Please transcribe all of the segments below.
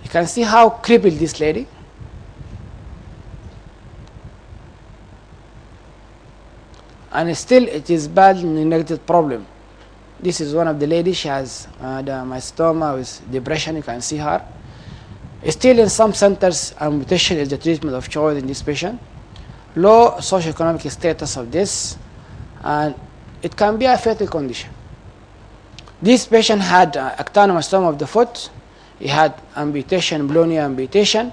You can see how crippled this lady. And still it is badly neglected problem. This is one of the ladies. She has the mycetoma with depression. You can see her. Still in some centers, amputation is the treatment of choice in this patient. Low socioeconomic status of this, and it can be a fatal condition. This patient had actinomycetoma of the foot. He had amputation, below knee amputation.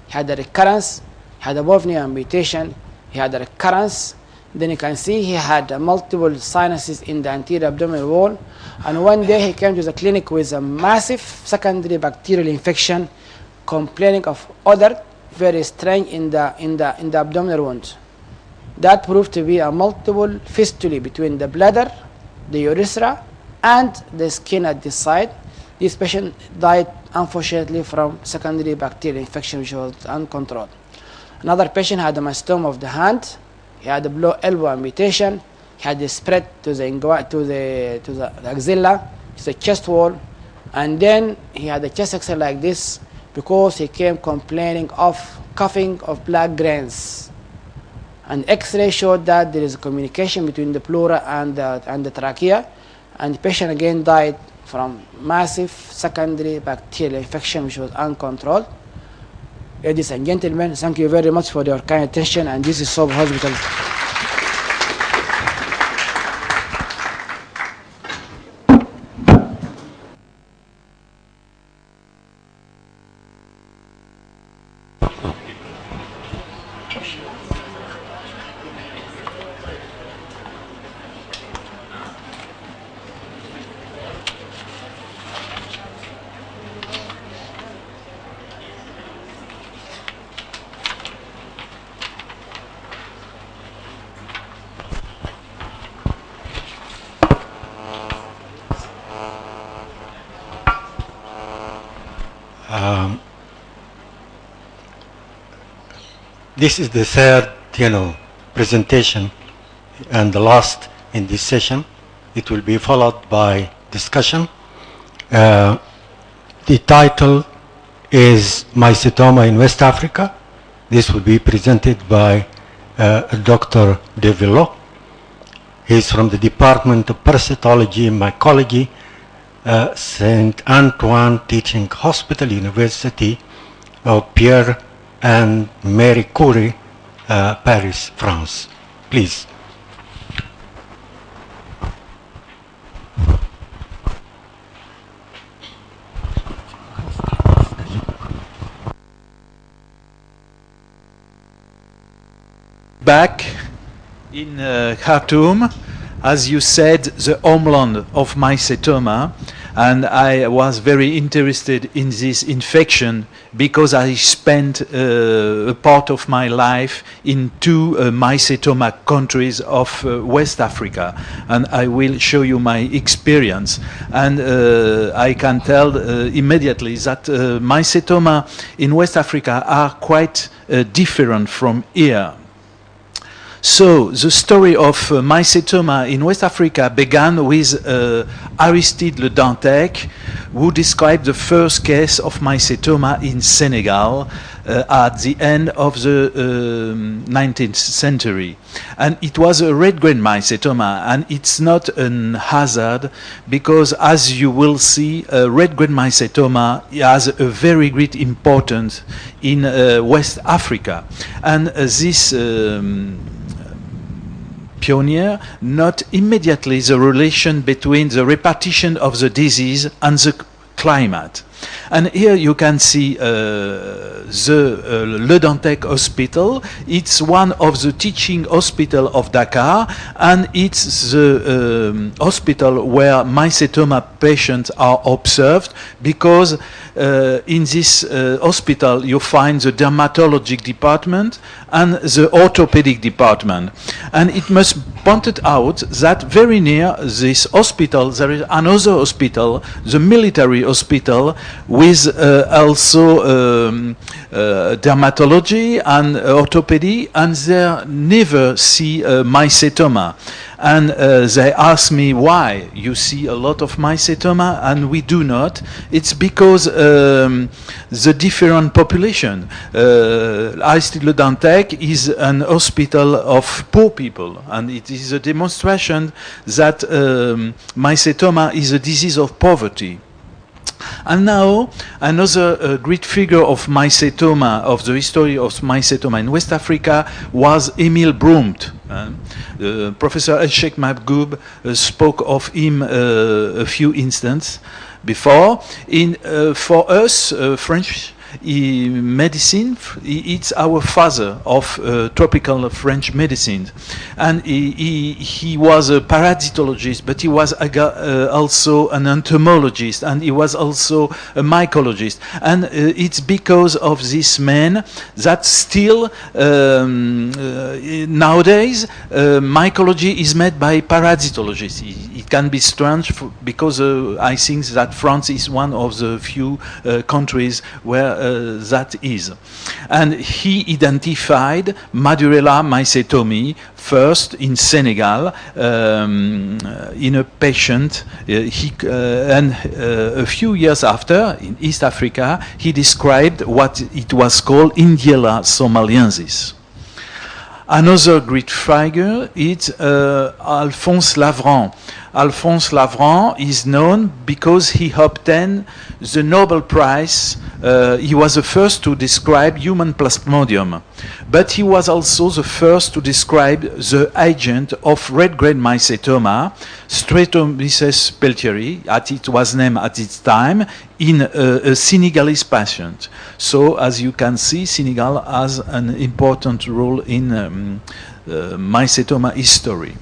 He had a recurrence. He had above knee amputation. He had a recurrence. Then you can see he had multiple sinuses in the anterior abdominal wall. And one day he came to the clinic with a massive secondary bacterial infection, complaining of odor very strange in the abdominal wound. That proved to be a multiple fistulae between the bladder, the urethra, and the skin at this side. This patient died unfortunately from secondary bacterial infection which was uncontrolled. Another patient had a mycetoma of the hand. He had a below elbow amputation. He had a spread to the axilla, to the chest wall, and then he had a chest X-ray like this because he came complaining of coughing of black grains. And X-ray showed that there is a communication between the pleura and the trachea, and the patient again died from massive secondary bacterial infection which was uncontrolled. Ladies and gentlemen, thank you very much for your kind attention, and this is Sob Hospital. This is the third, presentation and the last in this session. It will be followed by discussion. The title is Mycetoma in West Africa. This will be presented by Dr. Devillot. He's from the Department of Parasitology and Mycology, Saint Antoine Teaching Hospital, University of Pierre and Marie Curie, Paris, France. Please. Back in Khartoum, as you said, the homeland of Mycetoma, and I was very interested in this infection because I spent a part of my life in two Mycetoma countries of West Africa, and I will show you my experience. And I can tell immediately that Mycetoma in West Africa are quite different from here. So the story of Mycetoma in West Africa began with Aristide Le Dantec, who described the first case of Mycetoma in Senegal at the end of the 19th century. And it was a red-grain Mycetoma, and it's not an hazard because, as you will see, red-grain Mycetoma has a very great importance in West Africa. And this pioneer note immediately the relation between the repartition of the disease and the climate. And here you can see the Le Dantec Hospital. It's one of the teaching hospitals of Dakar, and it's the hospital where Mycetoma patients are observed, because in this hospital you find the dermatologic department and the orthopedic department. And it must be pointed out that very near this hospital there is another hospital, the military hospital, with also dermatology and orthopedy, and they never see Mycetoma. And they asked me why you see a lot of mycetoma and we do not. It's because the different population. Aristide Le Dantec is an hospital of poor people, and it is a demonstration that mycetoma is a disease of poverty. And now, another great figure of mycetoma, of the history of mycetoma in West Africa, was Emil Brumpt. Professor El-Sheikh Mahgoub spoke of him a few instances before. For us, French medicine, it's our father of tropical French medicine, and he was a parasitologist, but he was also an entomologist, and he was also a mycologist. And it's because of this man that still nowadays mycology is made by parasitologists. It can be strange because I think that France is one of the few countries where that is. And he identified Madurella mycetomi first in Senegal in a patient. And a few years after, in East Africa, he described what it was called Indiela somaliensis. Another great figure is Alphonse Lavrent. Alphonse Lavrent is known because he obtained the Nobel Prize. He was the first to describe human plasmodium, but he was also the first to describe the agent of red-grade mycetoma, Streptomyces peltieri, as it was named at its time, in a Senegalese patient. So, as you can see, Senegal has an important role in mycetoma history.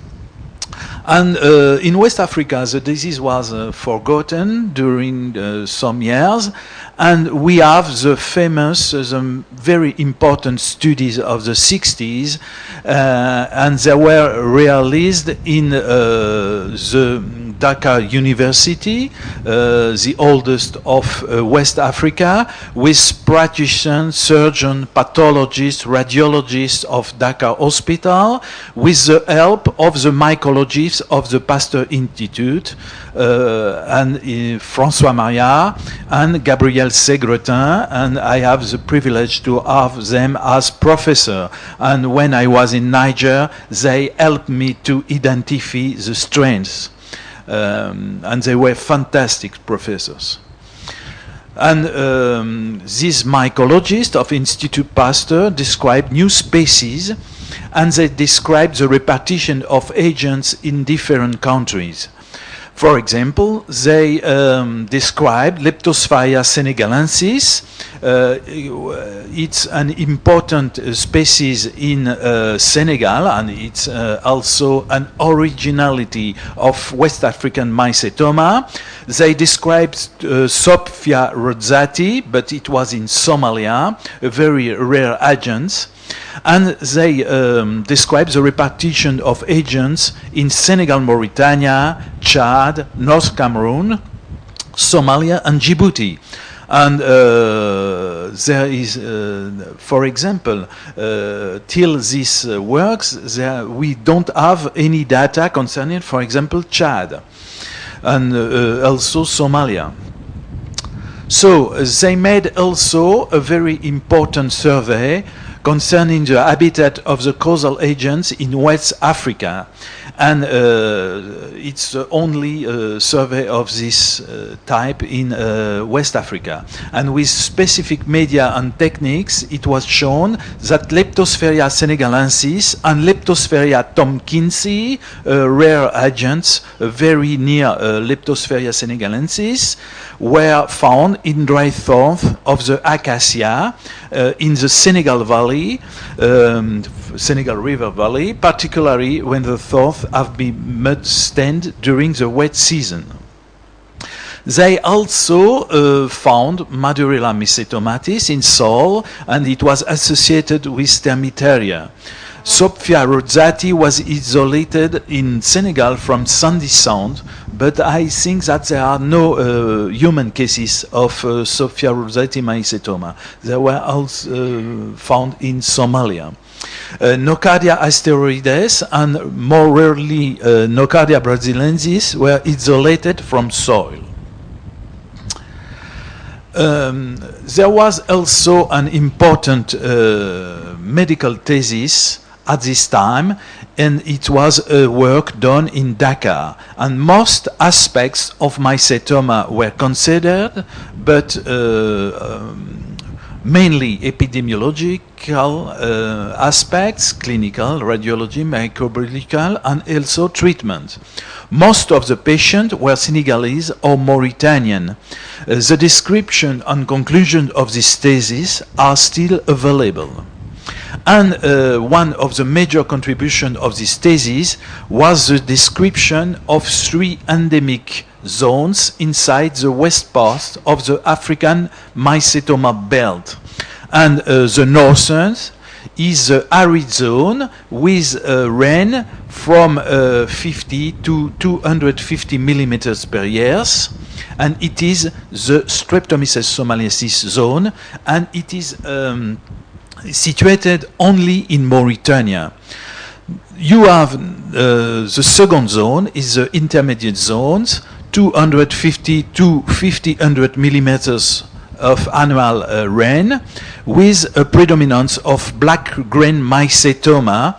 And in West Africa, the disease was forgotten during some years, and we have the famous, the very important studies of the 60s, and they were realized in the Dakar University, the oldest of West Africa, with practitioners, surgeons, pathologists, radiologists of Dakar Hospital, with the help of the mycologists of the Pasteur Institute, and François Maria and Gabriel Segretin, and I have the privilege to have them as professor. And when I was in Niger, they helped me to identify the strains. And they were fantastic professors. And these mycologists of Institute Pasteur described new species, and they described the repartition of agents in different countries. For example, they described Leptosphaeria senegalensis. It's an important species in Senegal, and it's also an originality of West African mycetoma. They described Sophia rosati, but it was in Somalia, a very rare agent. And they describe the repartition of agents in Senegal, Mauritania, Chad, North Cameroon, Somalia, and Djibouti. And there is, for example, till this works, we don't have any data concerning, for example, Chad, and also Somalia. So they made also a very important survey concerning the habitat of the causal agents in West Africa. And it's the only survey of this type in West Africa. And with specific media and techniques, it was shown that Leptosphaeria senegalensis and Leptosphaeria tomkinsi, rare agents very near Leptosphaeria senegalensis, were found in dry thorns of the acacia in the Senegal Valley, Senegal River Valley, particularly when the thorns have been mud stained during the wet season. They also found Madurella mycetomatis in soil, and it was associated with Termitaria. Sophia rosati was isolated in Senegal from Sandy Sound, but I think that there are no human cases of Sophia rosati mycetoma. They were also found in Somalia. Nocardia asteroides and more rarely Nocardia brasiliensis were isolated from soil. There was also an important medical thesis at this time, and it was a work done in Dakar. And most aspects of mycetoma were considered, but mainly epidemiological aspects, clinical, radiology, microbiological, and also treatment. Most of the patients were Senegalese or Mauritanian. The description and conclusion of this thesis are still available. And one of the major contributions of this thesis was the description of 3 endemic zones inside the west part of the African mycetoma belt. And the northern is the arid zone with rain from 50 to 250 millimeters per year. And it is the Streptomyces somaliensis zone, and it is situated only in Mauritania. You have the second zone is the intermediate zones, 250 to 1500 millimeters of annual rain, with a predominance of black grain mycetoma,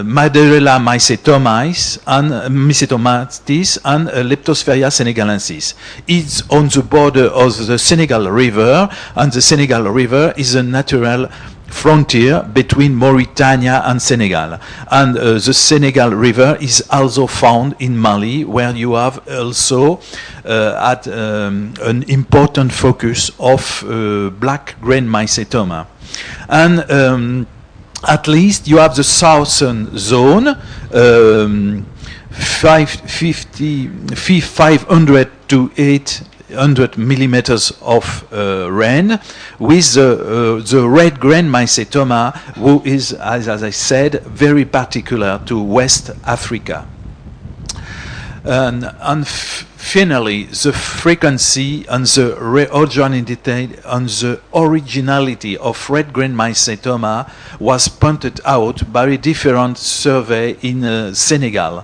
Madrella mycetomatis and mycetomatis, and Leptosphaeria senegalensis. It's on the border of the Senegal River, and the Senegal River is a natural frontier between Mauritania and Senegal. And the Senegal River is also found in Mali, where you have also an important focus of black grain mycetoma. And at least you have the southern zone, 500 to 800 millimeters of rain, with the red grain mycetoma, who is, as I said, very particular to West Africa. And finally, the frequency and the originality of red grain mycetoma was pointed out by a different survey in Senegal.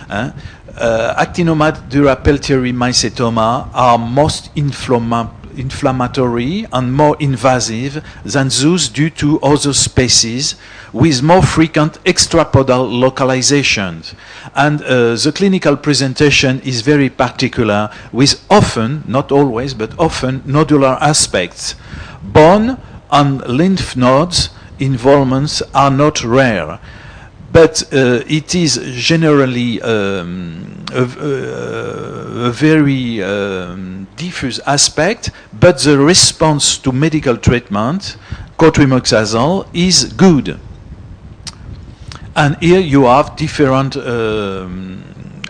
Actinomadura peltieri mycetoma are most inflammatory and more invasive than those due to other species, with more frequent extrapodal localizations. And the clinical presentation is very particular, with often, not always, but often nodular aspects. Bone and lymph nodes involvements are not rare, but it is generally a very diffuse aspect, but the response to medical treatment, cotrimoxazole, is good. And here you have different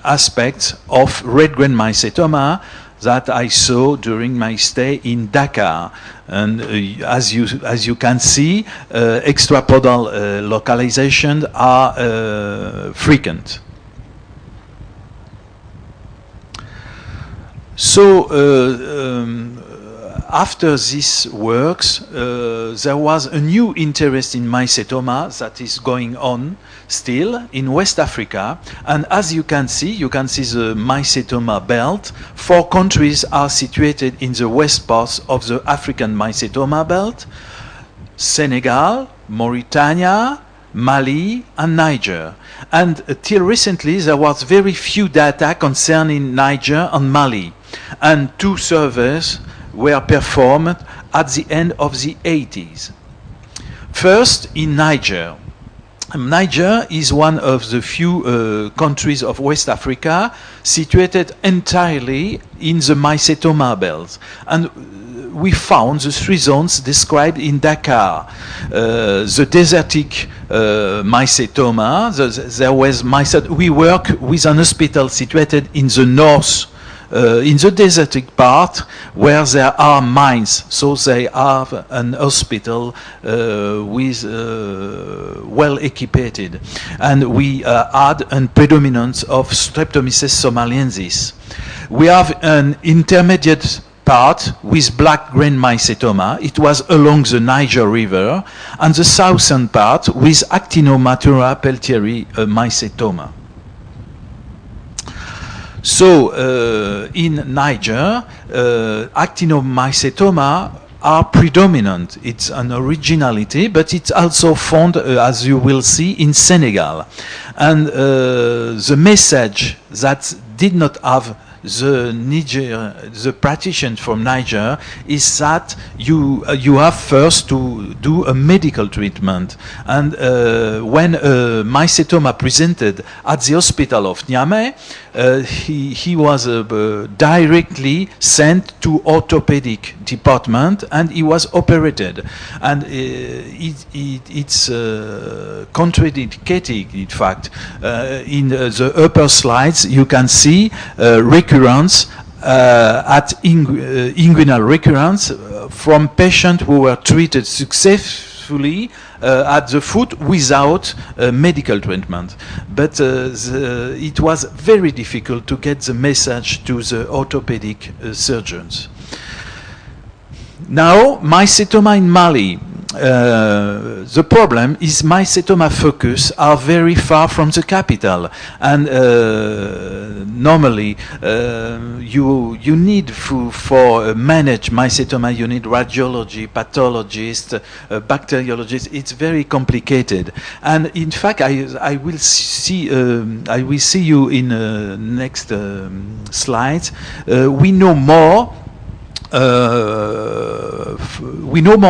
aspects of red grain mycetoma that I saw during my stay in Dakar. And as you can see, extrapodal localizations are frequent. So after these works, there was a new interest in mycetoma that is going on still in West Africa. And as you can see the mycetoma belt. 4 countries are situated in the west part of the African mycetoma belt: Senegal, Mauritania, Mali, and Niger. And till recently, there was very few data concerning Niger and Mali. And 2 surveys were performed at the end of the 80s. First, in Niger. Niger is one of the few countries of West Africa situated entirely in the mycetoma belt. And we found the 3 zones described in Dakar. The desertic mycetoma, we work with an hospital situated in the north in the desertic part where there are mines. So they have an hospital with well equipped, and we had a predominance of Streptomyces somaliensis. We have an intermediate part with black grain mycetoma. It was along the Niger River, and the southern part with Actinomatura peltieri mycetoma. So in Niger, actinomycetoma are predominant. It's an originality, but it's also found, as you will see, in Senegal. And the message that did not have the practitioner from Niger is that you have first to do a medical treatment. And when mycetoma presented at the hospital of Niamey, he was directly sent to orthopedic department, and he was operated. And it's contraindicated, in fact. In the upper slides, you can see recurrence at inguinal recurrence from patients who were treated successfully at the foot without medical treatment. But it was very difficult to get the message to the orthopedic surgeons. Now, mycetoma in Mali. The problem is mycetoma focus are very far from the capital, and normally you need for manage mycetoma, you need radiology, pathologist, bacteriologist. It's very complicated, and in fact I will see you in next slides. We know more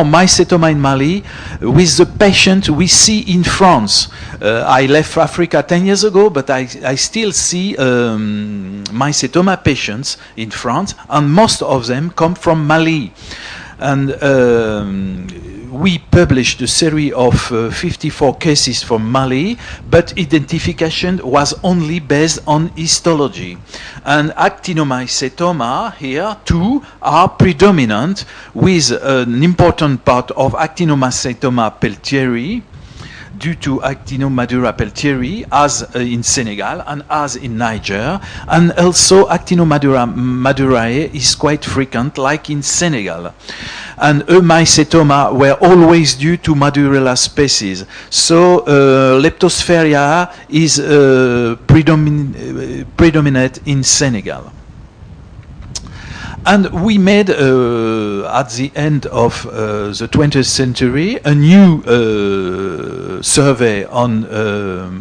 mycetoma in Mali with the patient we see in France. I left Africa 10 years ago, but I still see mycetoma patients in France, and most of them come from Mali. And we published a series of 54 cases from Mali, but identification was only based on histology. And actinomycetoma here too are predominant, with an important part of actinomycetoma peltieri due to Actinomadura peltieri, as in Senegal and as in Niger, and also Actinomadura madurae is quite frequent, like in Senegal. And mycetoma were always due to Madurella species. So Leptosphaeria is predominant in Senegal. And we made, at the end of the 20th century, a new survey on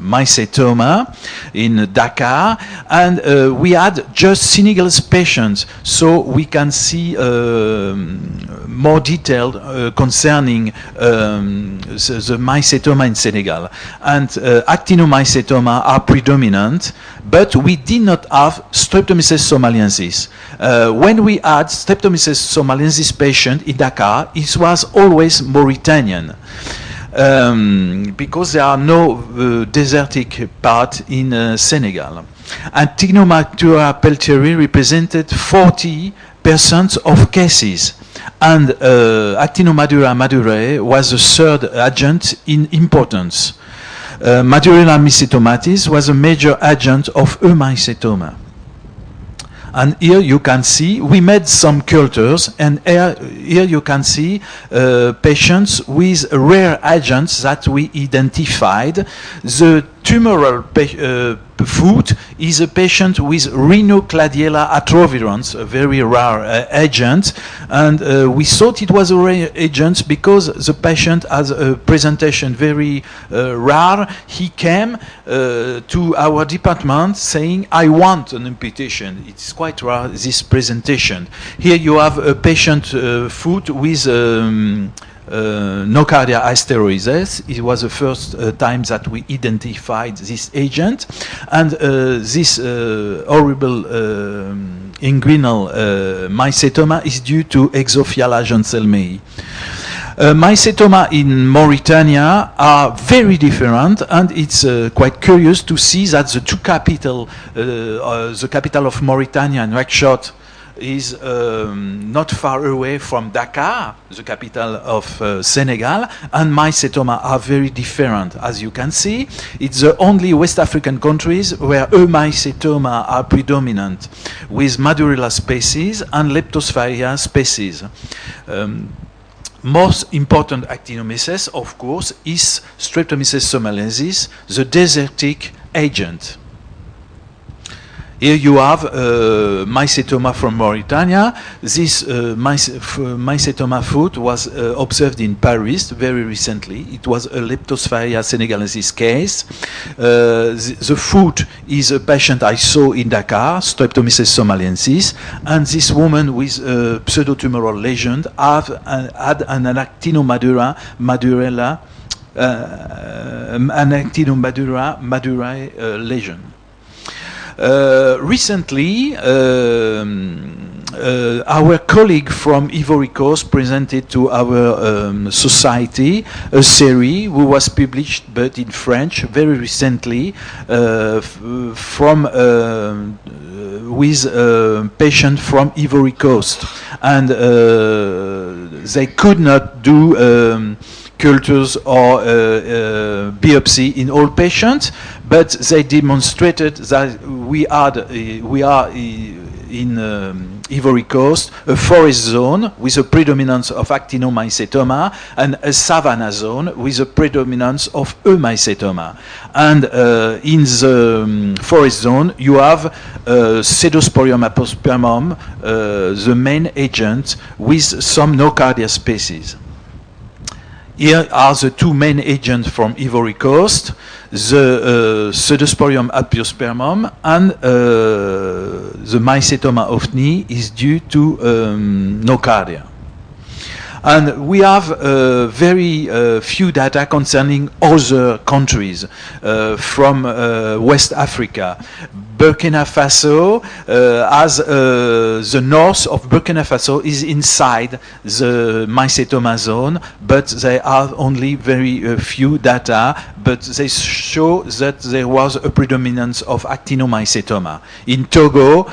mycetoma in Dakar, and we had just Senegalese patients, so we can see more detailed concerning the mycetoma in Senegal. And actinomycetoma are predominant, but we did not have Streptomyces somaliensis. When we had Streptomyces somaliensis patient in Dakar, it was always Mauritanian. Because there are no desertic part in Senegal. Actinomatura peltieri represented 40% of cases, and Actinomadura madurae was the third agent in importance. Madurella mycetomatis was a major agent of mycetoma. And here you can see, we made some cultures, and here you can see patients with rare agents that we identified. The tumoral foot is a patient with Rhinocladiella atrovirans, a very rare agent, and we thought it was a rare agent because the patient has a presentation very rare. He came to our department saying, I want an amputation. It's quite rare, this presentation. Here you have a patient foot with nocardia hysterosis. It was the first time that we identified this agent, and this horrible inguinal mycetoma is due to Exophiala janselmei. Mycetoma in Mauritania are very different, and it's quite curious to see that the two capital, the capital of Mauritania, Nouakchott, is not far away from Dakar, the capital of Senegal, and Mycetoma are very different. As you can see, it's the only West African countries where Mycetoma are predominant, with Madurella species and Leptosphaeria species. Most important actinomyces, of course, is Streptomyces somaliensis, the desertic agent. Here you have Mycetoma from Mauritania. This Mycetoma fruit was observed in Paris very recently. It was a Leptosphaeria senegalensis case. The fruit is a patient I saw in Dakar, Streptomyces somaliensis, and this woman with a pseudotumoral lesion had an actinomadura madurae lesion. Recently, our colleague from Ivory Coast presented to our society a series who was published but in French very recently from with a patient from Ivory Coast, and they could not do cultures or biopsy in all patients, but they demonstrated that we are in Ivory Coast a forest zone with a predominance of actinomycetoma and a savanna zone with a predominance of Mycetoma. And in the forest zone you have Pseudosporium apospermum, the main agent, with some nocardia species. Here are the two main agents from Ivory Coast, the Pseudosporium apiospermum and the Mycetoma ofni is due to nocardia. And we have very few data concerning other countries from West Africa. Burkina Faso, as the north of Burkina Faso is inside the Mycetoma zone, but they have only very few data, but they show that there was a predominance of actinomycetoma. In Togo,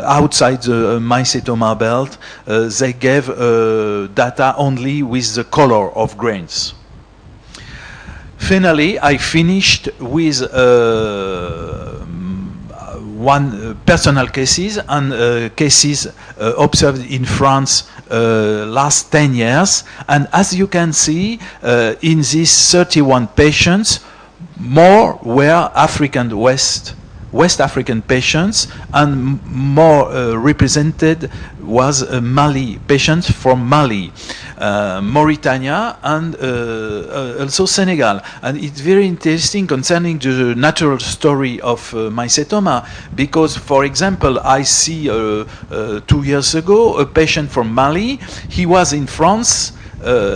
outside the Mycetoma belt, they gave data only with the color of grains. Finally, I finished with one personal cases and cases observed in France last 10 years. And as you can see, in these 31 patients, more were West African patients, and more represented was Mali, patients from Mali, Mauritania, and also Senegal. And it's very interesting concerning the natural story of Mycetoma, because, for example, I see 2 years ago a patient from Mali. He was in France.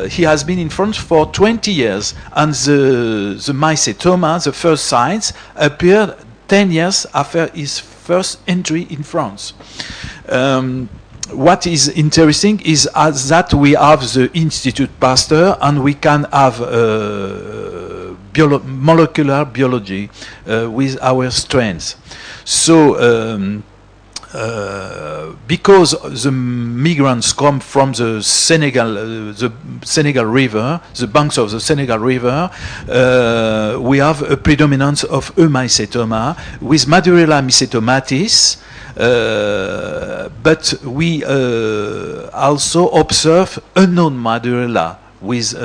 He has been in France for 20 years, and the Mycetoma, the first signs, appeared 10 years after his first entry in France. What is interesting is that we have the Institute Pasteur, and we can have molecular biology with our strains. So because the migrants come from the Senegal River, the banks of the Senegal River, we have a predominance of Mycetoma with Madurella mycetomatis, but we also observe unknown Madurella with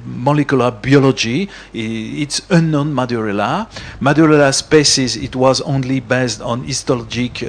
molecular biology. It's unknown Madurella. Madurella species, it was only based on histologic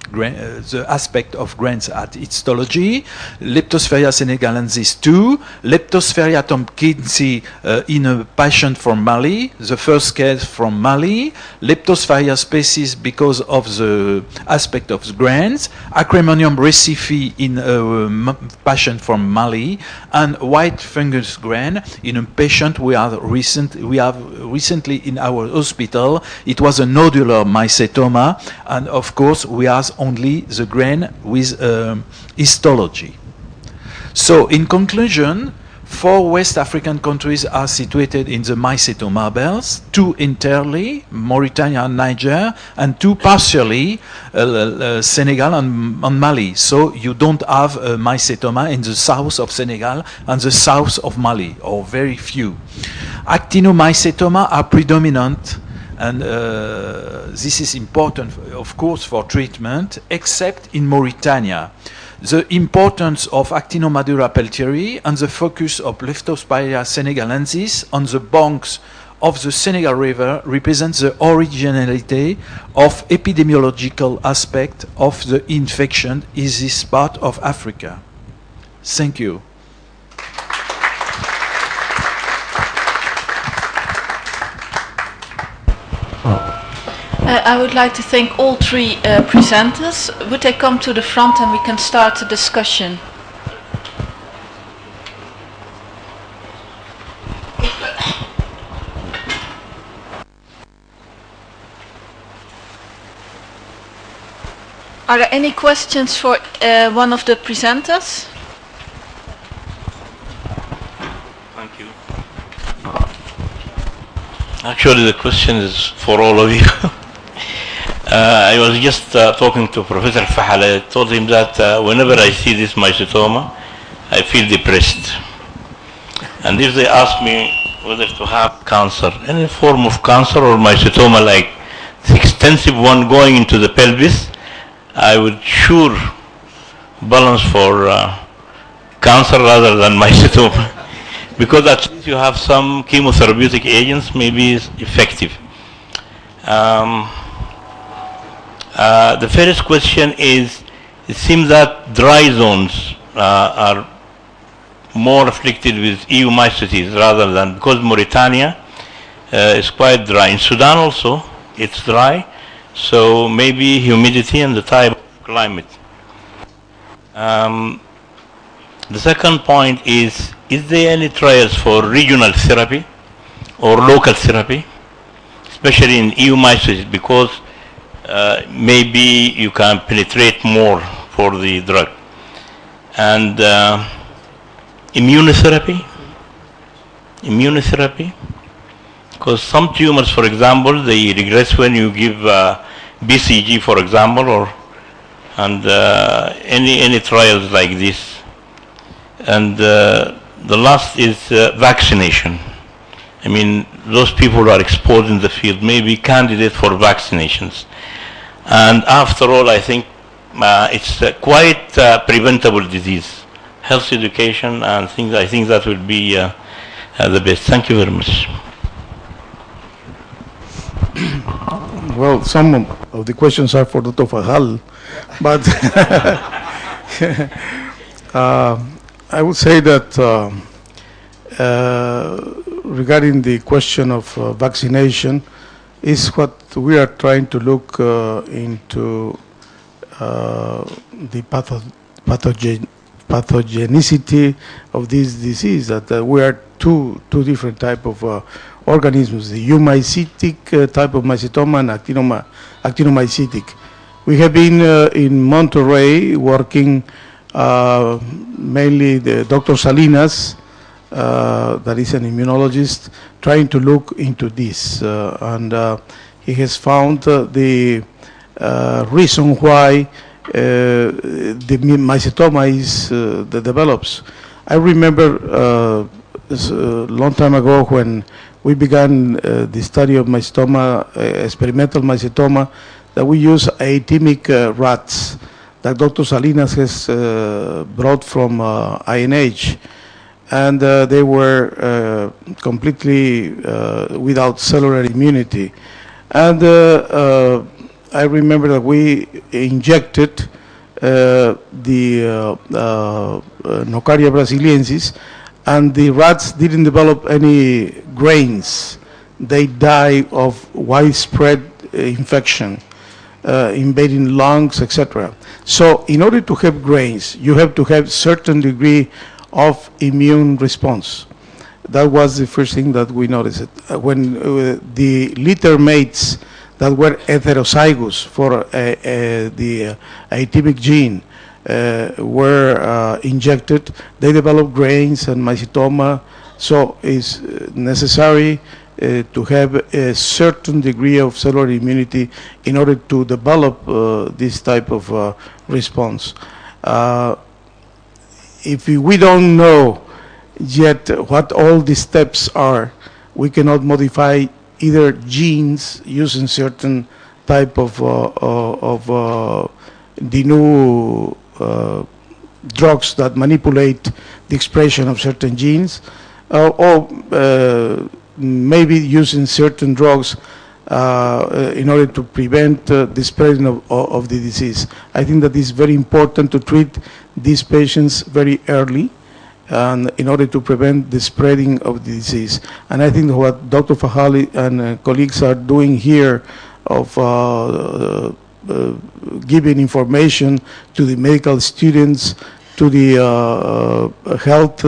the aspect of grains at histology. Leptosphaeria senegalensis 2, Leptosphaeria tompkinsi in a patient from Mali, the first case from Mali, Leptosphaeria species because of the aspect of the grains, Acremonium recifi in a patient from Mali, and white fungus grain in a patient we have recently in our hospital. It was a nodular Mycetoma, and of course we have only the grain with histology. So, in conclusion, 4 West African countries are situated in the Mycetoma belts, 2 entirely, Mauritania and Niger, and 2 partially, Senegal and Mali. So you don't have Mycetoma in the south of Senegal and the south of Mali, or very few. Actinomycetoma are predominant, and this is important, of course, for treatment, except in Mauritania. The importance of Actinomadura peltieri and the focus of Leptospira senegalensis on the banks of the Senegal River represents the originality of epidemiological aspect of the infection in this part of Africa. Thank you. I would like to thank all 3 presenters. Would they come to the front and we can start the discussion? Are there any questions for one of the presenters? Thank you. Actually, the question is for all of you. I was just talking to Professor Fahal. I told him that whenever I see this mycetoma, I feel depressed. And if they ask me whether to have cancer, any form of cancer or mycetoma like the extensive one going into the pelvis, I would sure balance for cancer rather than mycetoma. Because at least you have some chemotherapeutic agents, maybe is effective. The first question is, it seems that dry zones are more afflicted with EU mycetes rather than, because Mauritania is quite dry. In Sudan also, it's dry, so maybe humidity and the type of climate. The second point is there any trials for regional therapy or local therapy, especially in EU mycetes, because maybe you can penetrate more for the drug. And immunotherapy, because some tumors, for example, they regress when you give BCG, for example, and any trials like this. And the last is vaccination. I mean, those people who are exposed in the field may be candidates for vaccinations. And after all, I think it's quite preventable disease. Health education and things, I think that will be the best. Thank you very much. Well, some of the questions are for Dr. Fahal, but I would say that regarding the question of vaccination is what we are trying to look into the pathogenicity of this disease, that we are two different type of organisms, the eumycetic type of mycetoma and actinomycetic. We have been in Monterrey working mainly the Dr. Salinas, that is an immunologist, trying to look into this, and he has found the reason why the mycetoma is that develops. I remember a long time ago when we began the study of mycetoma, experimental mycetoma, that we use atypic rats that Dr. Salinas has brought from INH, and they were completely without cellular immunity. And I remember that we injected the Nocaria brasiliensis, and the rats didn't develop any grains. They die of widespread infection, invading lungs, etc. So in order to have grains, you have to have certain degree of immune response. That was the first thing that we noticed. When the litter mates that were heterozygous for the atypic gene were injected, they develop grains and mycetoma. So it's necessary to have a certain degree of cellular immunity in order to develop this type of response. If we don't know yet what all these steps are, we cannot modify either genes using certain type of the new drugs that manipulate the expression of certain genes, or maybe using certain drugs in order to prevent the spreading of the disease. I think that it's very important to treat these patients very early, and in order to prevent the spreading of the disease. And I think what Dr. Fahali and colleagues are doing here of giving information to the medical students, to the health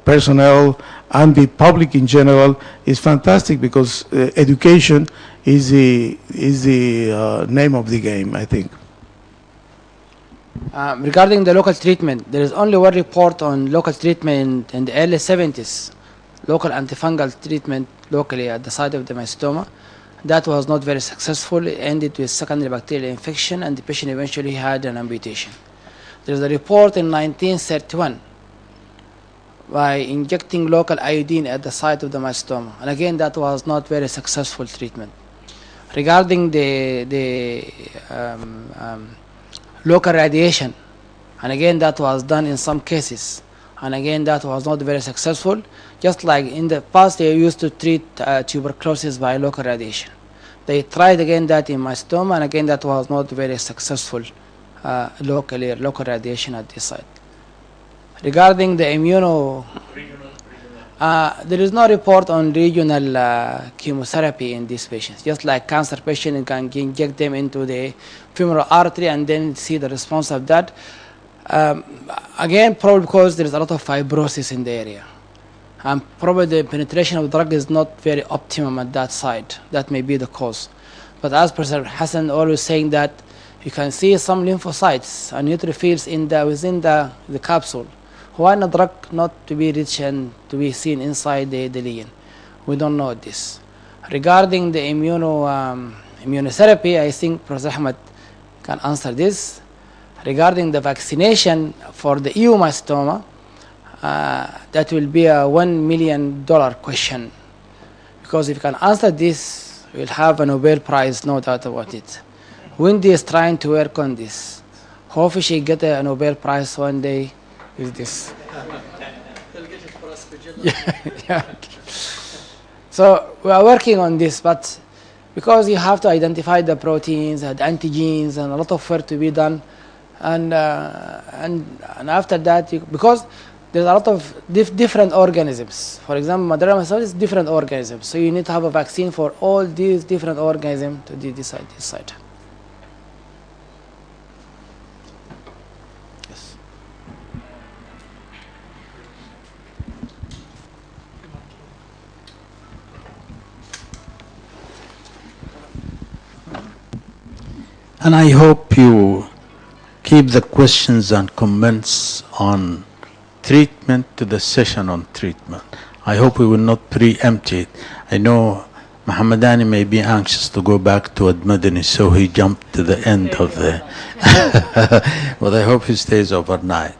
personnel, and the public in general is fantastic, because education is the name of the game, I think. Regarding the local treatment, there is only one report on local treatment in the early 70s, local antifungal treatment locally at the site of the mycetoma. That was not very successful. It ended with secondary bacterial infection, and the patient eventually had an amputation. There is a report in 1931 by injecting local iodine at the site of the mycetoma, and again that was not very successful treatment. Regarding the local radiation, and again that was done in some cases, and again that was not very successful. Just like in the past they used to treat tuberculosis by local radiation. They tried again that in mycetoma, and again that was not very successful local radiation at this site. Regarding the there is no report on regional chemotherapy in these patients. Just like cancer patient, you can inject them into the femoral artery and then see the response of that. Again, probably because there is a lot of fibrosis in the area. And probably the penetration of the drug is not very optimum at that site. That may be the cause. But as Professor Hassan always saying that you can see some lymphocytes and neutrophils within the capsule. Why the drug not to be rich and to be seen inside the lesion? We don't know this. Regarding the immunotherapy, I think Professor Ahmed can answer this. Regarding the vaccination for the EU mycetoma, that will be a $1 million question. Because if you can answer this, we'll have a Nobel Prize, no doubt about it. Wendy is trying to work on this. Hopefully she get a Nobel Prize one day with this. Yeah. So we are working on this, but because you have to identify the proteins and antigens and a lot of work to be done, and after that, because there's a lot of different organisms. For example, Madara mycetoma is different organisms, so you need to have a vaccine for all these different organisms to decide this site. And I hope you keep the questions and comments on treatment to the session on treatment. I hope we will not preempt it. I know Mohammedani may be anxious to go back to Admadani, so he jumped to the end of the... But I hope he stays overnight.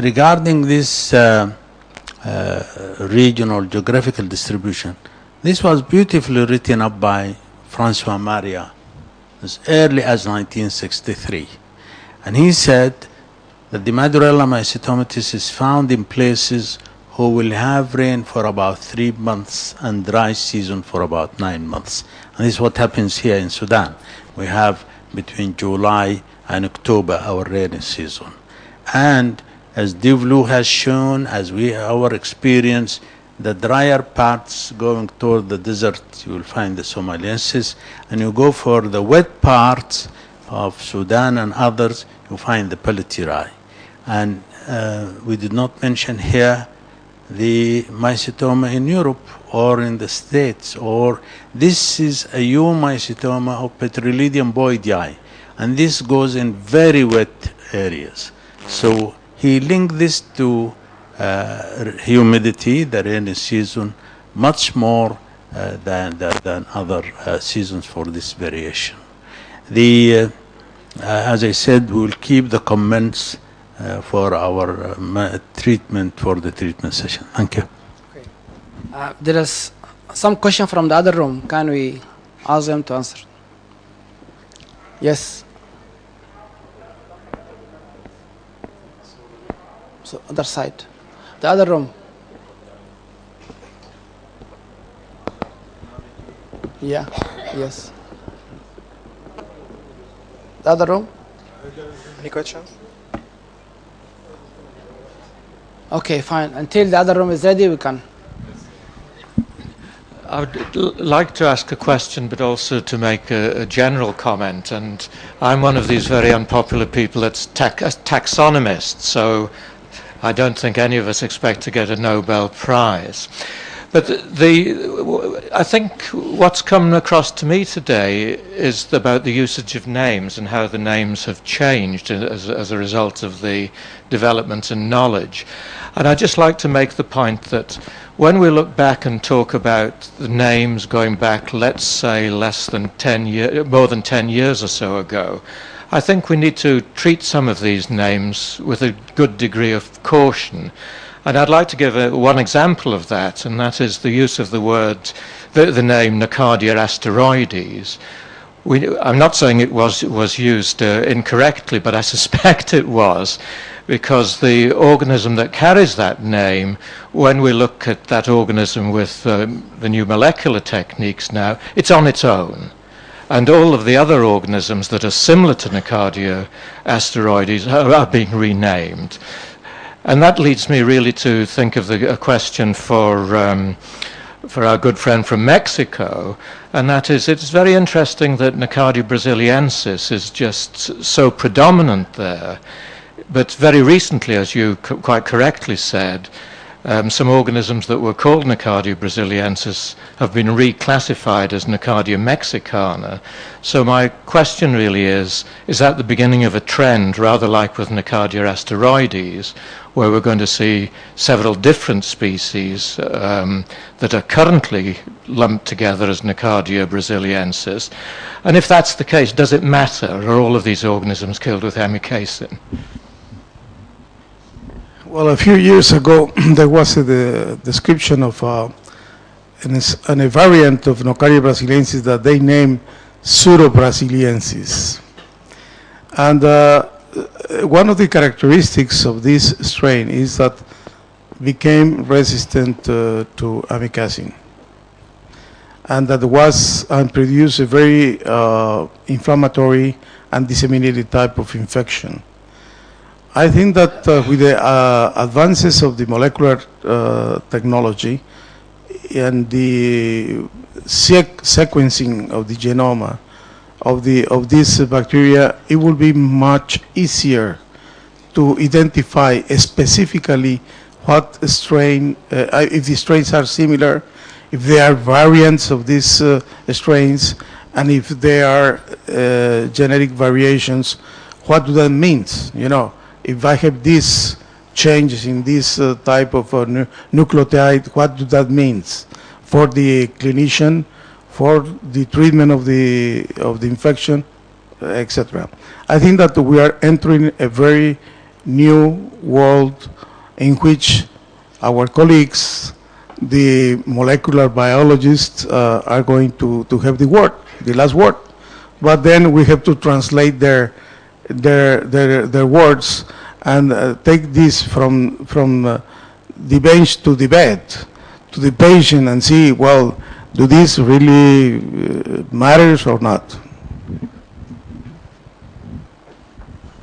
Regarding this regional geographical distribution, this was beautifully written up by Francois Maria as early as 1963. And he said that the Madurella mycetomatis is found in places who will have rain for about 3 months and dry season for about 9 months. And this is what happens here in Sudan. We have between July and October our rainy season. And as Divlu has shown, as our experience, the drier parts going toward the desert, you will find the Somaliensis, and you go for the wet parts of Sudan and others, you find the Pelletieri. And we did not mention here the mycetoma in Europe or in the States, or this is a eumycetoma of Petrilidium boydii, and this goes in very wet areas. So he linked this to humidity, the rainy season, much more than other seasons for this variation. As I said, we will keep the comments for our treatment, for the treatment session. Thank you. Okay. There is some question from the other room. Can we ask them to answer? Yes. So other side, the other room. Yeah. Yes. The other room. Any questions? Okay, fine. Until the other room is ready, we can. I would like to ask a question, but also to make a general comment. And I'm one of these very unpopular people that's a taxonomist, so I don't think any of us expect to get a Nobel Prize. But I think what's come across to me today is about the usage of names and how the names have changed as a result of the development in knowledge. And I'd just like to make the point that when we look back and talk about the names going back, let's say, more than 10 years or so ago, I think we need to treat some of these names with a good degree of caution. And I'd like to give one example of that, and that is the use of the name Nocardia asteroides. I'm not saying it was used incorrectly, but I suspect it was, because the organism that carries that name, when we look at that organism with the new molecular techniques now, it's on its own. And all of the other organisms that are similar to Nocardia asteroides are being renamed. And that leads me really to think of a question for our good friend from Mexico, and that is, it's very interesting that Nocardia brasiliensis is just so predominant there. But very recently, as you quite correctly said, some organisms that were called Nocardia brasiliensis have been reclassified as Nocardia mexicana. So my question really is that the beginning of a trend, rather like with Nocardia asteroides, where we're going to see several different species that are currently lumped together as Nocardia brasiliensis? And if that's the case, does it matter? Are all of these organisms killed with amikacin? Well, a few years ago, there was the description of a variant of Nocardia brasiliensis that they named pseudo-brasiliensis. And one of the characteristics of this strain is that it became resistant to amikacin, and that produced a very inflammatory and disseminated type of infection. I think that with the advances of the molecular technology and the sequencing of the genome of this bacteria, it will be much easier to identify specifically what strain, if the strains are similar, if they are variants of these strains, and if they are genetic variations, what do that mean? You know, if I have these changes in this type of nucleotide, what do that mean for the clinician, for the treatment of the infection, etc. I think that we are entering a very new world in which our colleagues, the molecular biologists, are going to have the last word. But then we have to translate their words and take this from the bench to the bed, to the patient, and see, well, do this really matters or not?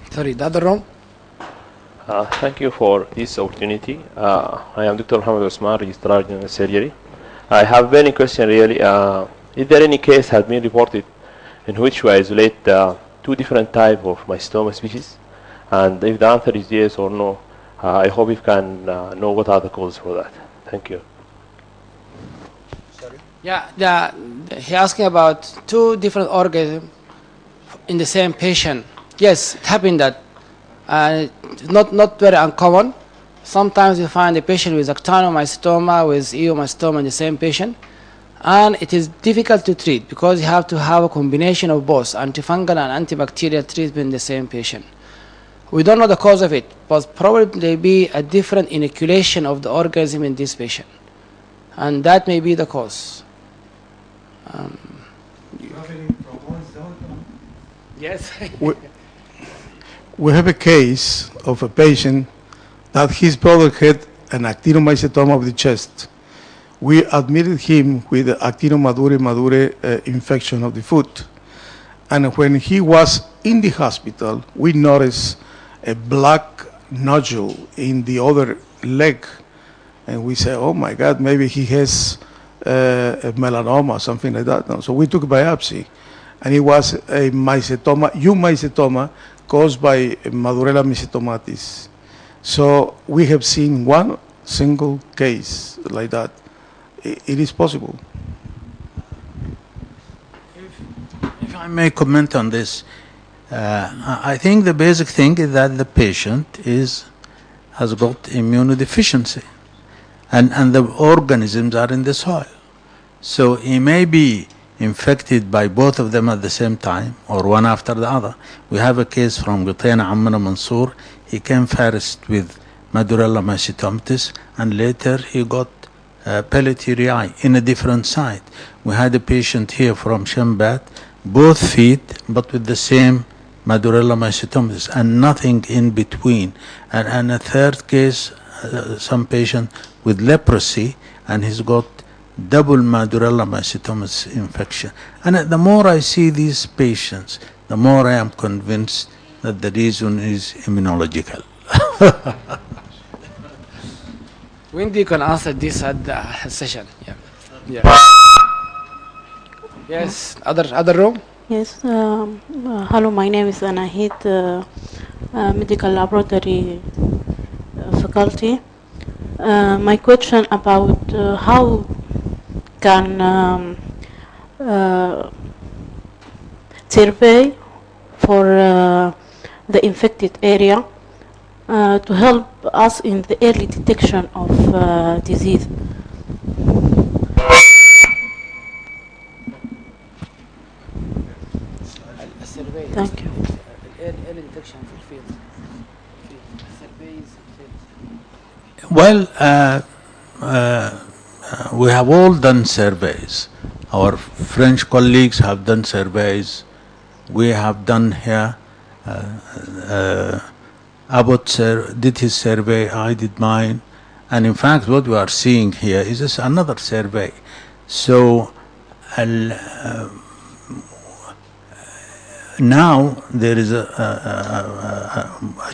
Sorry, the other room? Thank you for this opportunity. I am Dr. Mohamed Osman, Registrar General Surgery. I have many questions really. Is there any case has been reported in which we isolate two different types of mycetoma species? And if the answer is yes or no, I hope you can know what are the causes for that. Thank you. Yeah, he asking about two different organisms in the same patient. Yes, it happened that and it's not very uncommon. Sometimes you find a patient with actinomycetoma with mycetoma in the same patient, and it is difficult to treat because you have to have a combination of both antifungal and antibacterial treatment in the same patient. We don't know the cause of it, but probably be a different inoculation of the organism in this patient, and that may be the cause. Yes. We have a case of a patient that his brother had an actinomycetoma of the chest. We admitted him with actinomadure infection of the foot. And when he was in the hospital, we noticed a black nodule in the other leg. And we said, oh my God, maybe he has a melanoma, something like that. No. So we took a biopsy, and it was a mycetoma, mycetoma, caused by Madurella mycetomatis. So we have seen one single case like that. It is possible. If I may comment on this, I think the basic thing is that the patient has got immunodeficiency, and the organisms are in the soil. So he may be infected by both of them at the same time or one after the other. We have a case from Gutayna Ammana Mansour. He came first with Madurella mycetomatis, and later he got pelletieri in a different site. We had a patient here from Shambat, both feet, but with the same Madurella mycetomatis and nothing in between. And a third case, some patient with leprosy, and he's got double Madurella mycetomatis infection. And the more I see these patients, the more I am convinced that the reason is immunological. Wendy, you can answer this at the session. Yeah. Yeah. Yes. Other room. Yes. Hello, my name is Anahid, medical laboratory faculty. My question about how can survey for the infected area to help us in the early detection of disease. Thank you. Early detection في الفيلد. Well, we have all done surveys. Our French colleagues have done surveys. We have done here. Abbott did his survey, I did mine. And in fact, what we are seeing here is just another survey. So now there is a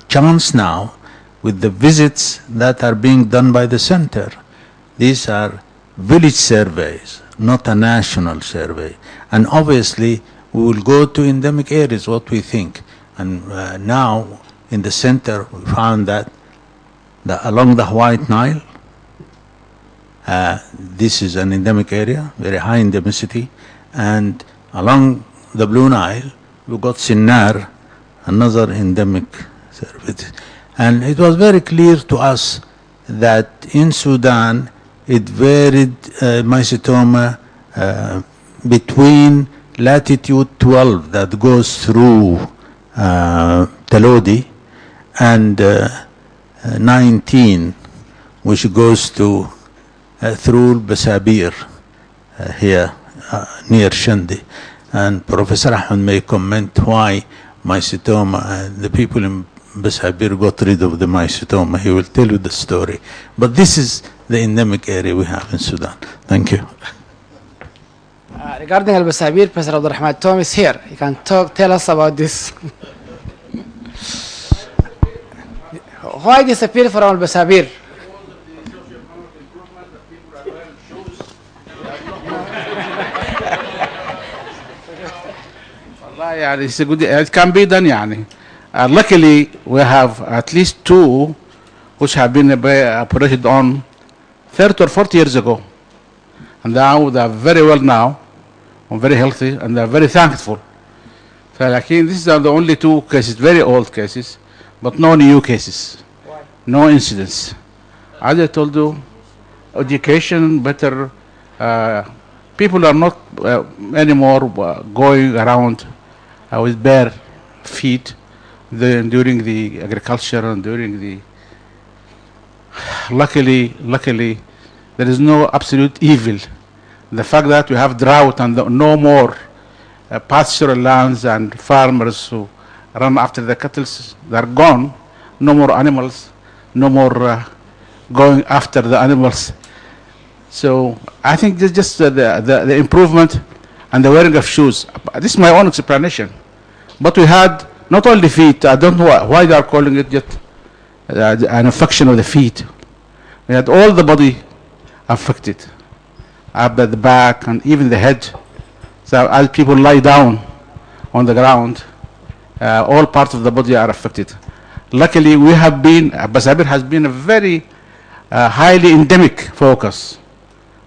chance now with the visits that are being done by the center. These are village surveys, not a national survey. And obviously, we will go to endemic areas, what we think. And now, in the center, we found that along the White Nile, this is an endemic area, very high endemicity. And along the Blue Nile, we got Sinnar, another endemic service. And it was very clear to us that in Sudan, it varied mycetoma between latitude 12 that goes through Talodi and 19, which goes to through Basabir here near Shandi. And Professor Ahmed may comment why mycetoma, the people in Basabir got rid of the mycetoma. He will tell you the story. But this is the endemic area we have in Sudan. Thank you. Regarding Al-Basabir, Professor Abdul Rahman Tom is here. He can tell us about this. Why disappear from Al-Basabir? It's a good, it can be done. Luckily, we have at least two which have been operated on 30 or 40 years ago. And now they are very well now, and very healthy, and they are very thankful. So these are the only two cases, very old cases, but no new cases, no incidents. As I told you, education better. People are not anymore going around with bare feet during the agriculture and during the. Luckily, there is no absolute evil. The fact that we have drought and no more pastoral lands and farmers who run after the cattle, they're gone. No more animals, no more going after the animals. So I think this just the improvement and the wearing of shoes. This is my own explanation. But we had not only feet. I don't know why they are calling it just an infection of the feet. We had all the body affected, up at the back and even the head. So as people lie down on the ground, all parts of the body are affected. Luckily, we have been, Basabir has been a very highly endemic focus,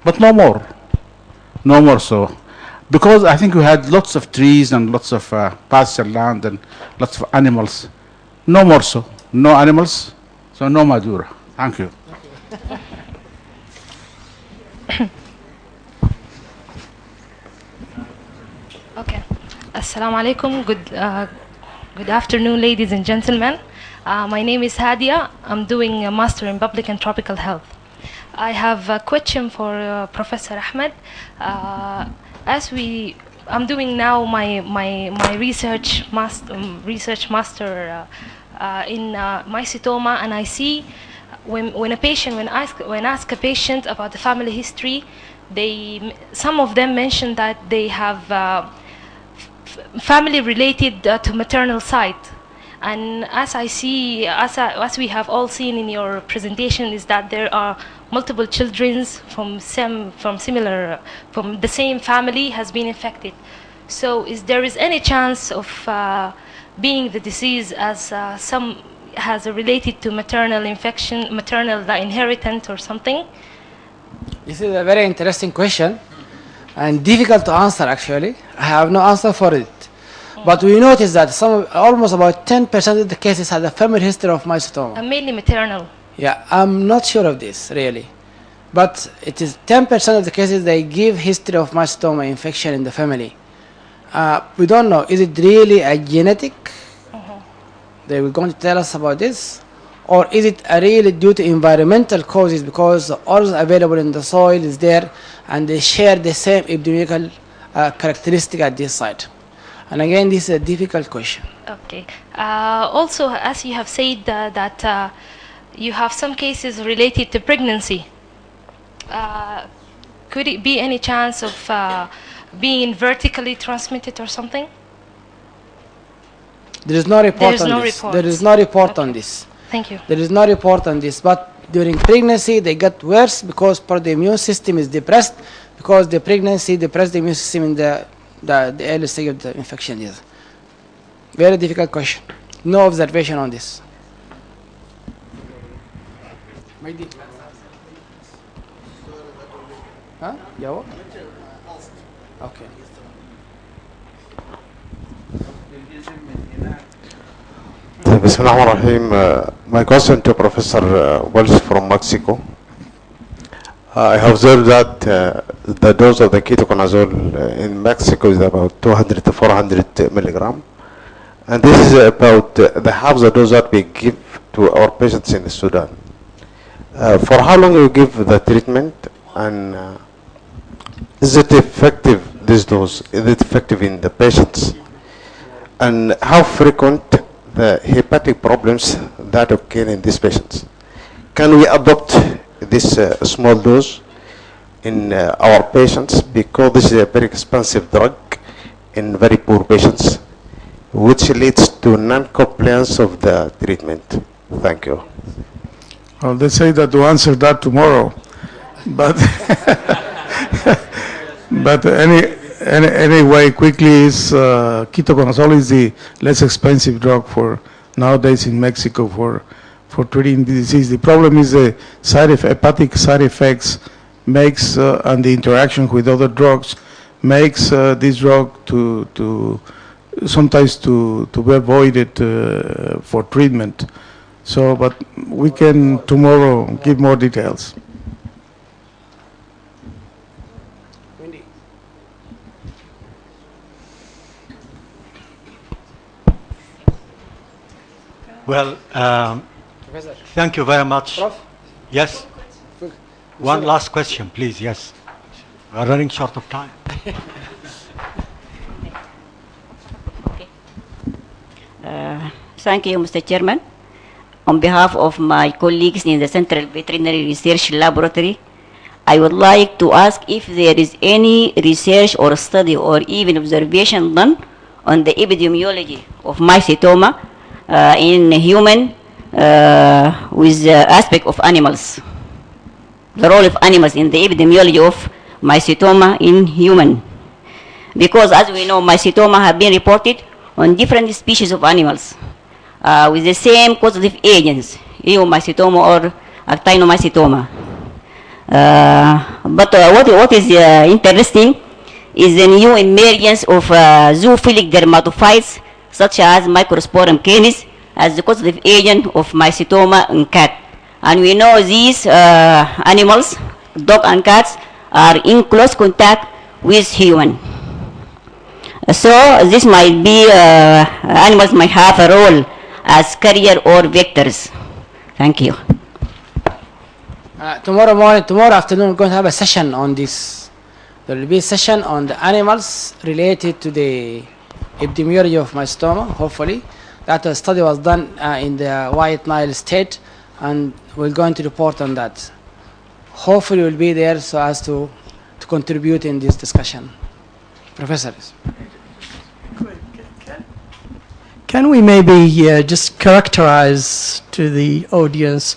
but no more so. Because I think we had lots of trees and lots of pasture land and lots of animals. No more so. No animals, so no Madura. Thank you. Okay. Assalamu alaikum. Good afternoon, ladies and gentlemen. My name is Hadia. I'm doing a master in public and tropical health. I have a question for Professor Ahmed. I'm doing now my research master in Mycetoma, and I see when I ask a patient about the family history, some of them mention that they have family related to maternal side. And as we have all seen in your presentation, is that there are multiple children from the same family has been infected. So there is any chance of being the disease as some has related to maternal infection, maternal inheritance or something? This is a very interesting question and difficult to answer actually. I have no answer for it. But we notice that almost about 10% of the cases had a family history of mycetoma. Mainly maternal. Yeah, I'm not sure of this really. But it is 10% of the cases they give history of mycetoma infection in the family. We don't know, is it really a genetic? They were going to tell us about this, or is it really due to environmental causes because the oils available in the soil is there and they share the same epidemiological characteristic at this site? And again, this is a difficult question. Okay. Also, as you have said that you have some cases related to pregnancy. Could it be any chance of being vertically transmitted or something? There is no report on this. There is no report on this. Thank you. There is no report on this. But during pregnancy, they get worse because the immune system is depressed, because the pregnancy depressed the immune system in the early stage of the infection. Yes. Very difficult question. No observation on this. Huh? Yeah. Okay. My question to Professor Wells from Mexico. I have observed that the dose of the ketoconazole in Mexico is about 200 to 400 milligram. And this is about the half the dose that we give to our patients in Sudan. For how long you give the treatment, and is it effective, this dose? Is it effective in the patients? And how frequent the hepatic problems that occur in these patients? Can we adopt this small dose in our patients, because this is a very expensive drug in very poor patients, which leads to non-compliance of the treatment? Thank you. Well, they say that to answer that tomorrow, but but anyway, quickly, is ketoconazole is the less expensive drug for nowadays in Mexico for treating the disease. The problem is the hepatic side effects makes and the interaction with other drugs makes this drug to sometimes to be avoided for treatment. So, but we can tomorrow give more details. Well, thank you very much. Prof? Yes. One last question, please. Yes. We are running short of time. Thank you, Mr. Chairman. On behalf of my colleagues in the Central Veterinary Research Laboratory, I would like to ask if there is any research or study or even observation done on the epidemiology of mycetoma in human with aspect of animals. The role of animals in the epidemiology of mycetoma in human. Because as we know, mycetoma have been reported on different species of animals with the same causative agents, mycetoma or actinomycetoma. But what is interesting is the new emergence of zoophilic dermatophytes such as Microsporum canis as the causative agent of mycetoma in cat. And we know these animals, dog and cats, are in close contact with human. So this might be, animals might have a role as carrier or vectors. Thank you. Tomorrow afternoon, we're going to have a session on this. There will be a session on the animals related to the epidemiology of mycetoma, hopefully. That study was done in the White Nile state, and we're going to report on that. Hopefully we'll be there so as to contribute in this discussion. Professors. Can we maybe just characterize to the audience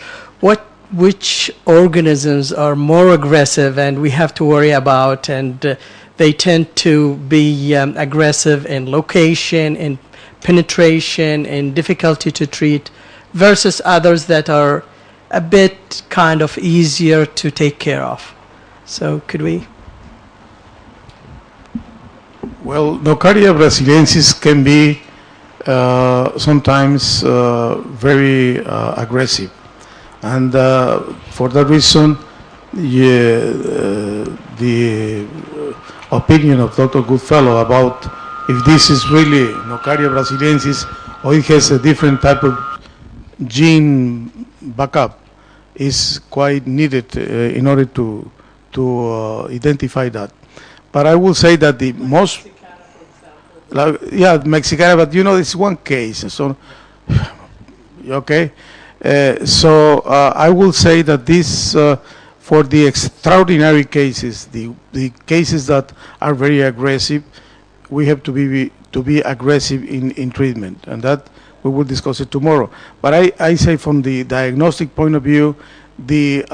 which organisms are more aggressive and we have to worry about, and they tend to be aggressive in location, in penetration, in difficulty to treat, versus others that are a bit kind of easier to take care of? So could we? Well, Nocardia brasiliensis can be sometimes very aggressive, and for that reason the opinion of Dr. Goodfellow about if this is really Nocardia brasiliensis or it has a different type of gene backup is quite needed in order to identify that. But I will say that the most, yeah, Mexicana, but you know, it's one case. So, okay. So I will say that this, for the extraordinary cases, the cases that are very aggressive, we have to be aggressive in treatment, and that we will discuss it tomorrow. But I say from the diagnostic point of view, the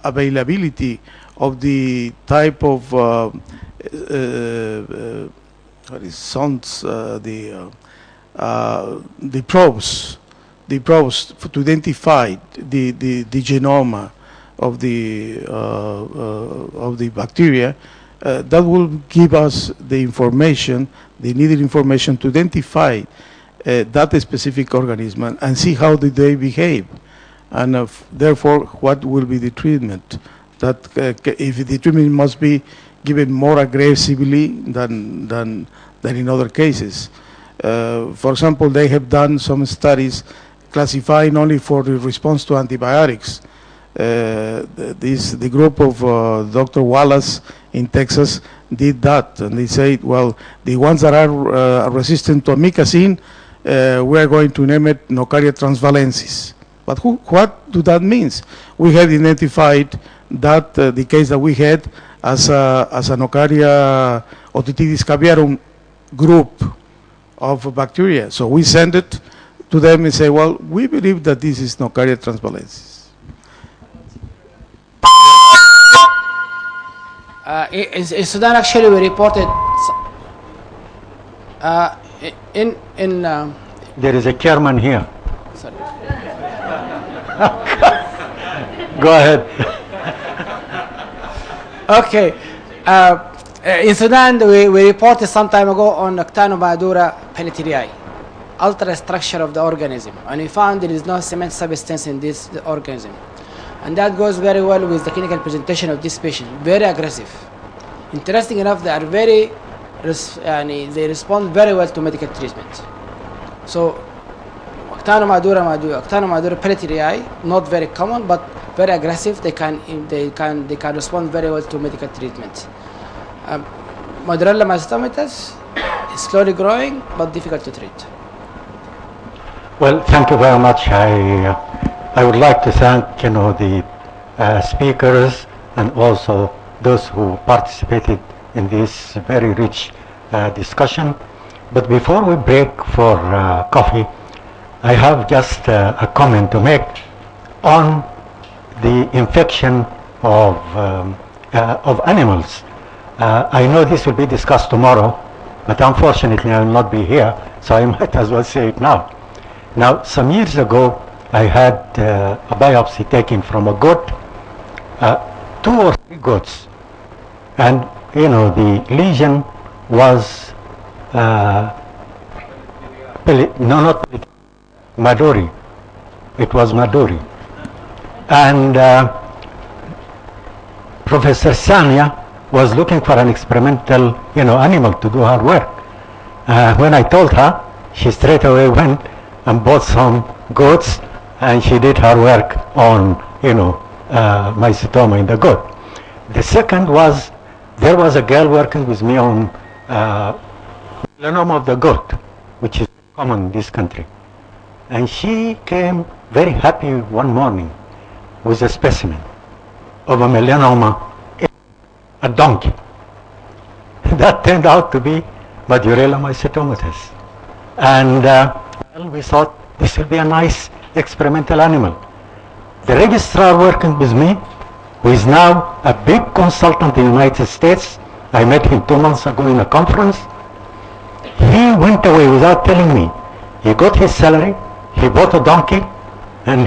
availability of the type of what is sounds the probes to identify the genome of the bacteria, that will give us the information, the needed information to identify that specific organism and see how do they behave, and therefore what will be the treatment. That if the treatment must be given more aggressively than in other cases. For example, they have done some studies classifying only for the response to antibiotics. The group of Dr. Wallace in Texas did that, and they said, well, the ones that are resistant to amikacin, we are going to name it Nocardia transvalensis. But what do that mean? We have identified that the case that we had as a Nocardia Otitidis caviarum group of bacteria. So we send it to them and say, well, we believe that this is Nocardia transvalensis. In Sudan, actually, we reported there is a chairman here. Sorry. Go ahead. Okay. In Sudan, we reported some time ago on Actinomadura pelletieri, ultra-structure of the organism, and we found there is no cement substance in this organism. And that goes very well with the clinical presentation of this patient, very aggressive. Interesting enough, they are very, they respond very well to medical treatment. So, Actinomadura pelletieri, not very common, but very aggressive. They can respond very well to medical treatment. Madrella mycetomatus is slowly growing, but difficult to treat. Well, thank you very much. I would like to thank the speakers and also those who participated in this very rich discussion. But before we break for coffee, I have just a comment to make on the infection of animals. I know this will be discussed tomorrow, but unfortunately I will not be here, so I might as well say it now. Now, some years ago, I had a biopsy taken from a goat, 2 or 3 goats, and the lesion was Maduri. It was Maduri, and Professor Sania was looking for an experimental, animal to do her work. When I told her, she straight away went and bought some goats, and she did her work on, mycetoma in the goat. The second was, there was a girl working with me on melanoma of the goat, which is common in this country. And she came very happy one morning with a specimen of a melanoma in a donkey. That turned out to be Madurella mycetomatus. And well, we thought this will be a nice experimental animal. The registrar working with me, who is now a big consultant in the United States, I met him 2 months ago in a conference, he went away without telling me. He got his salary, he bought a donkey, and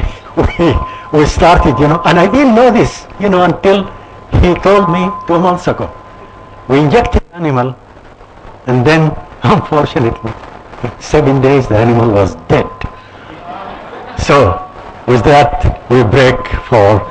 we started, and I didn't know this, until he told me 2 months ago. We injected the animal, and then, unfortunately, 7 days the animal was dead. So, with that, we break for